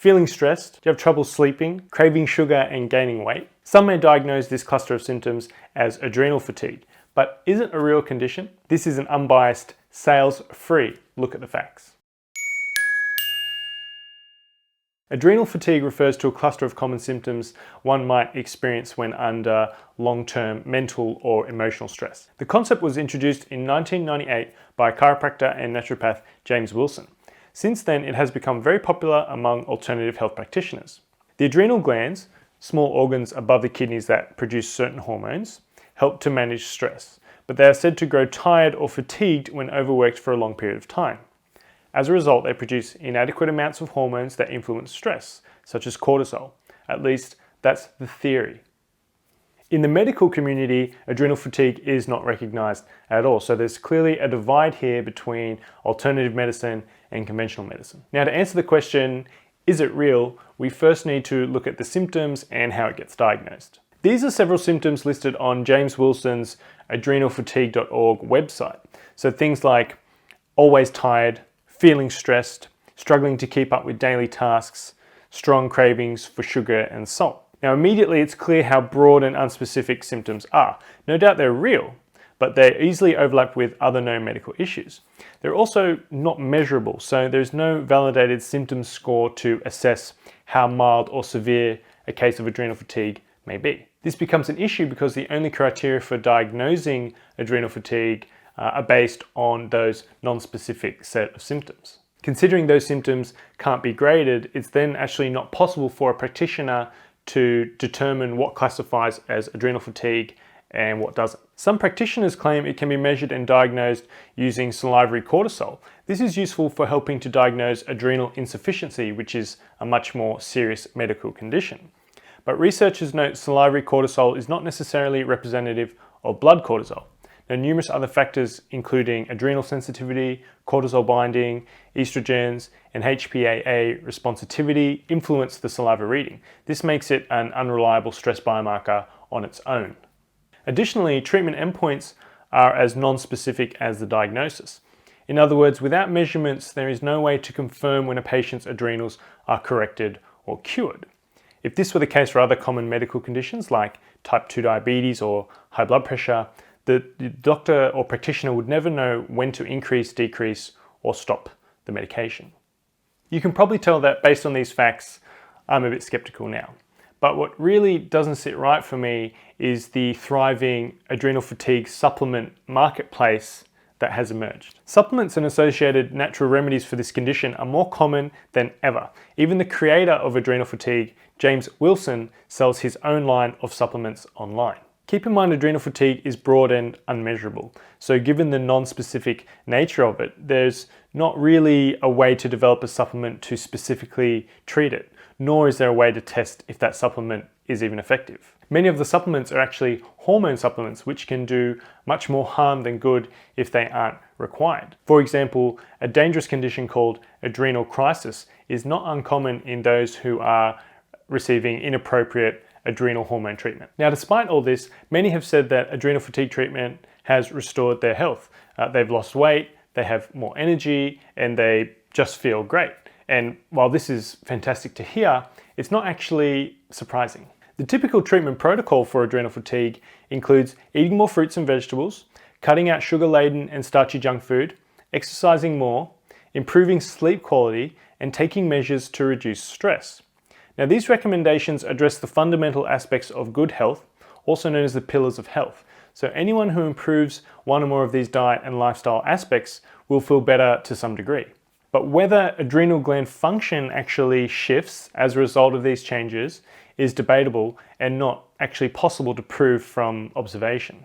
feeling stressed, do you have trouble sleeping, craving sugar and gaining weight? Some may diagnose this cluster of symptoms as adrenal fatigue, but is it a real condition? This is an unbiased, sales-free look at the facts. Adrenal fatigue refers to a cluster of common symptoms one might experience when under long-term mental or emotional stress. The concept was introduced in 1998 by chiropractor and naturopath James Wilson. Since then, it has become very popular among alternative health practitioners. The adrenal glands, small organs above the kidneys that produce certain hormones, help to manage stress, but they are said to grow tired or fatigued when overworked for a long period of time. As a result, they produce inadequate amounts of hormones that influence stress, such as cortisol. At least, that's the theory. In the medical community, adrenal fatigue is not recognized at all, so there's clearly a divide here between alternative medicine and conventional medicine. Now, to answer the question, is it real, we first need to look at the symptoms and how it gets diagnosed. These are several symptoms listed on James Wilson's adrenalfatigue.org website. So things like always tired, feeling stressed, struggling to keep up with daily tasks, strong cravings for sugar and salt. Now immediately it's clear how broad and unspecific symptoms are. No doubt they're real, but they easily overlap with other known medical issues. They're also not measurable, so there's no validated symptom score to assess how mild or severe a case of adrenal fatigue may be. This becomes an issue because the only criteria for diagnosing adrenal fatigue are based on those non-specific set of symptoms. Considering those symptoms can't be graded, it's then actually not possible for a practitioner to determine what classifies as adrenal fatigue and what doesn't. Some practitioners claim it can be measured and diagnosed using salivary cortisol. This is useful for helping to diagnose adrenal insufficiency, which is a much more serious medical condition. But researchers note salivary cortisol is not necessarily representative of blood cortisol. Now, numerous other factors, including adrenal sensitivity, cortisol binding, estrogens, and HPAA responsivity, influence the saliva reading. This makes it an unreliable stress biomarker on its own. Additionally, treatment endpoints are as non-specific as the diagnosis. In other words, without measurements, there is no way to confirm when a patient's adrenals are corrected or cured. If this were the case for other common medical conditions like type 2 diabetes or high blood pressure, the doctor or practitioner would never know when to increase, decrease, or stop the medication. You can probably tell that based on these facts, I'm a bit skeptical now. But what really doesn't sit right for me is the thriving adrenal fatigue supplement marketplace that has emerged. Supplements and associated natural remedies for this condition are more common than ever. Even the creator of adrenal fatigue, James Wilson, sells his own line of supplements online. Keep in mind, adrenal fatigue is broad and unmeasurable. So given the non-specific nature of it, there's not really a way to develop a supplement to specifically treat it, nor is there a way to test if that supplement is even effective. Many of the supplements are actually hormone supplements, which can do much more harm than good if they aren't required. For example, a dangerous condition called adrenal crisis is not uncommon in those who are receiving inappropriate adrenal hormone treatment. Now, despite all this, many have said that adrenal fatigue treatment has restored their health. They've lost weight, they have more energy, and they just feel great. And while this is fantastic to hear, it's not actually surprising. The typical treatment protocol for adrenal fatigue includes eating more fruits and vegetables, cutting out sugar-laden and starchy junk food, exercising more, improving sleep quality, and taking measures to reduce stress. Now, these recommendations address the fundamental aspects of good health, also known as the pillars of health. So anyone who improves one or more of these diet and lifestyle aspects will feel better to some degree. But whether adrenal gland function actually shifts as a result of these changes is debatable and not actually possible to prove from observation.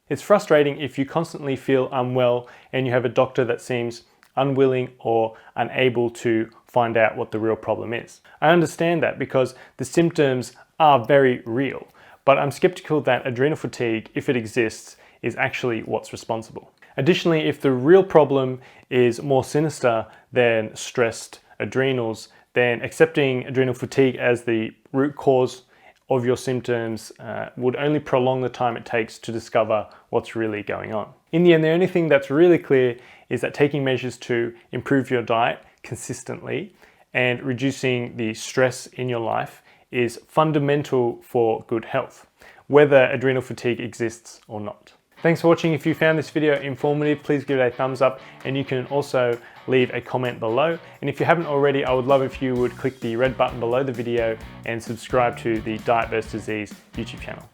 It's frustrating if you constantly feel unwell and you have a doctor that seems unwilling or unable to find out what the real problem is. I understand that because the symptoms are very real, but I'm skeptical that adrenal fatigue, if it exists, is actually what's responsible. Additionally, if the real problem is more sinister than stressed adrenals, then accepting adrenal fatigue as the root cause of your symptoms would only prolong the time it takes to discover what's really going on. In the end, the only thing that's really clear is that taking measures to improve your diet consistently and reducing the stress in your life is fundamental for good health, whether adrenal fatigue exists or not. Thanks for watching. If you found this video informative, please give it a thumbs up, and you can also leave a comment below. And if you haven't already, I would love if you would click the red button below the video and subscribe to the Diet vs. Disease YouTube channel.